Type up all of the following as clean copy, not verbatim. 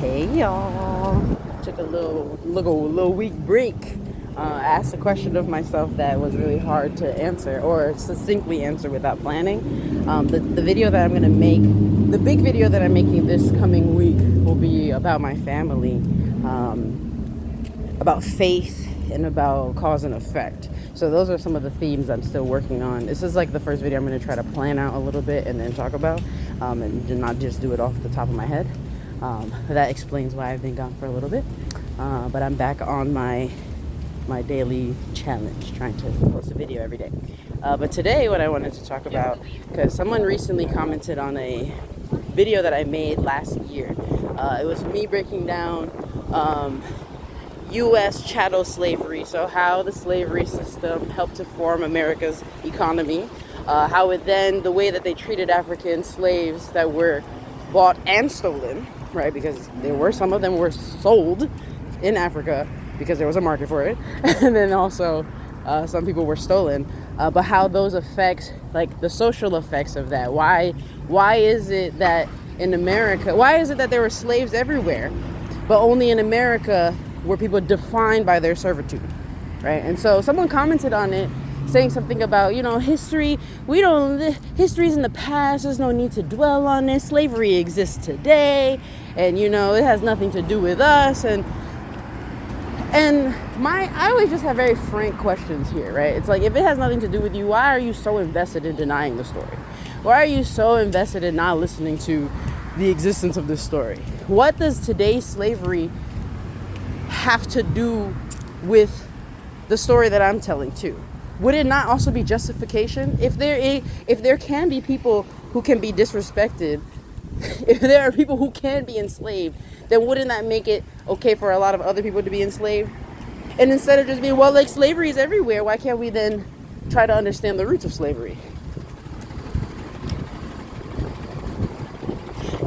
Hey y'all. Took a little week break. Asked a question of myself that was really hard to answer or succinctly answer without planning. The video that I'm gonna make, the big video that I'm making this coming week will be about my family, about faith and about cause and effect. So those are some of the themes I'm still working on. This is like the first video I'm going to try to plan out a little bit and then talk about, and not just do it off the top of my head. That explains why I've been gone for a little bit. But I'm back on my daily challenge, trying to post a video every day. But today what I wanted to talk about, because someone recently commented on a video that I made last year. It was me breaking down U.S. chattel slavery, so how the slavery system helped to form America's economy, how it then, the way that they treated African slaves that were bought and stolen, right, because some of them were sold in Africa because there was a market for it, and then also some people were stolen, but how those effects, like the social effects of that, why is it that in America, why is it that there were slaves everywhere, but only in America were people defined by their servitude, right? And so someone commented on it saying something about, history, history's in the past, there's no need to dwell on it, slavery exists today, and it has nothing to do with us, and I always just have very frank questions here, right? It's like, if it has nothing to do with you, why are you so invested in denying the story? Why are you so invested in not listening to the existence of this story? What does today's slavery have to do with the story that I'm telling too? Would it not also be justification? If there can be people who can be disrespected, if there are people who can be enslaved, then wouldn't that make it okay for a lot of other people to be enslaved? And instead of just being, well, like, slavery is everywhere, why can't we then try to understand the roots of slavery?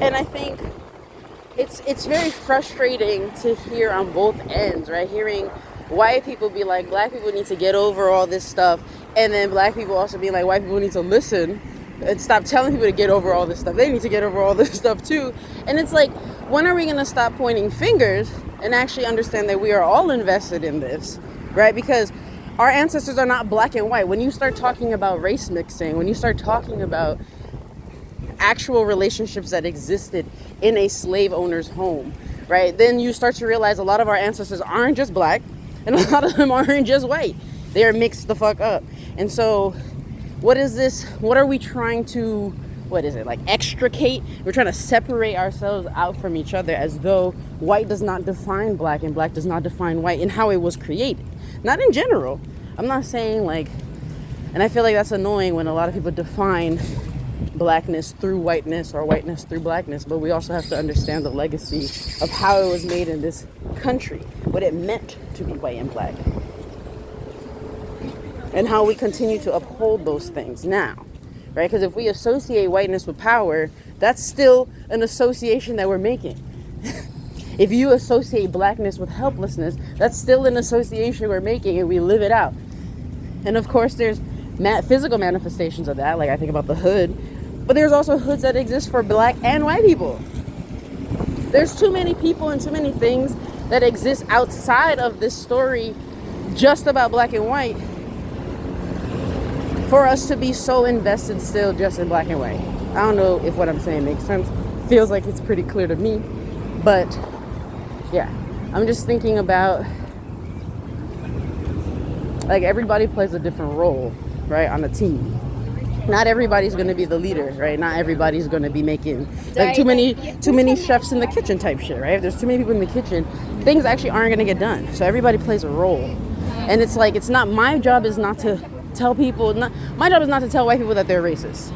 And I think it's very frustrating to hear on both ends, right? Hearing white people be like, black people need to get over all this stuff, and then black people also being like, white people need to listen and stop telling people to get over all this stuff. They need to get over all this stuff too. And it's like, when are we going to stop pointing fingers and actually understand that we are all invested in this, right? Because our ancestors are not black and white. When you start talking about race mixing, when you start talking about actual relationships that existed in a slave owner's home, right, then you start to realize a lot of our ancestors aren't just black, and a lot of them aren't just white. They are mixed the fuck up. And so what is this? What are we trying to, extricate? We're trying to separate ourselves out from each other as though white does not define black and black does not define white in how it was created. Not in general. I'm not saying and I feel like that's annoying when a lot of people define blackness through whiteness or whiteness through blackness, but we also have to understand the legacy of how it was made in this country, what it meant to be white and black, and how we continue to uphold those things now, right? Because if we associate whiteness with power, that's still an association that we're making. If you associate blackness with helplessness, that's still an association we're making, and we live it out. And of course there's physical manifestations of that, like I think about the hood, but there's also hoods that exist for black and white people. There's too many people and too many things that exist outside of this story just about black and white for us to be so invested still just in black and white. I don't know if what I'm saying makes sense. Feels like it's pretty clear to me, but yeah, I'm just thinking about, like, everybody plays a different role, right, on a team. Not everybody's going to be the leader, right? Not everybody's going to be making, like, too many chefs in the kitchen type shit, right? If there's too many people in the kitchen, things actually aren't going to get done. So everybody plays a role. And it's like, it's not, my job is not to tell people, my job is not to tell white people that they're racist.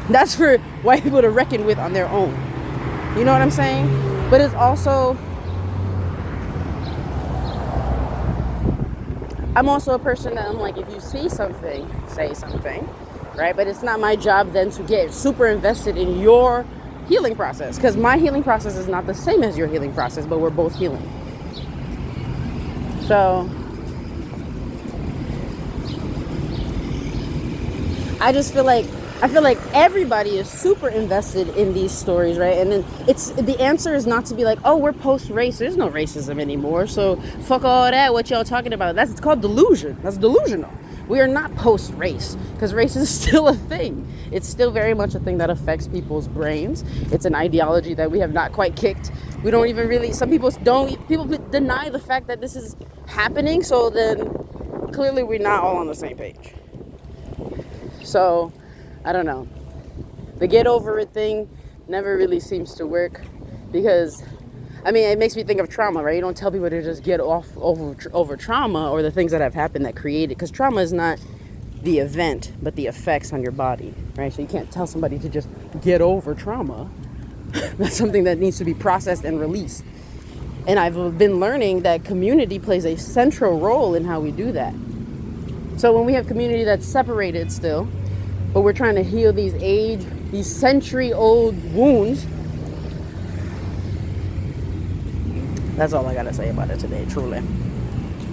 That's for white people to reckon with on their own. You know what I'm saying? But it's also, I'm also a person that I'm like, if you see something, say something, right? But it's not my job then to get super invested in your healing process, because my healing process is not the same as your healing process, but we're both healing. So I just feel like I feel like everybody is super invested in these stories, right? And then the answer is not to be like, oh, we're post-race. There's no racism anymore. So fuck all that. What y'all talking about? It's called delusion. That's delusional. We are not post-race because race is still a thing. It's still very much a thing that affects people's brains. It's an ideology that we have not quite kicked. We don't even really, people deny the fact that this is happening. So then clearly we're not all on the same page. So I don't know. The get over it thing never really seems to work because, I mean, it makes me think of trauma, right? You don't tell people to just get off over trauma or the things that have happened that created, because trauma is not the event, but the effects on your body, right? So you can't tell somebody to just get over trauma. That's something that needs to be processed and released. And I've been learning that community plays a central role in how we do that. So when we have community that's separated still, but we're trying to heal these century-old wounds. That's all I gotta say about it today, truly.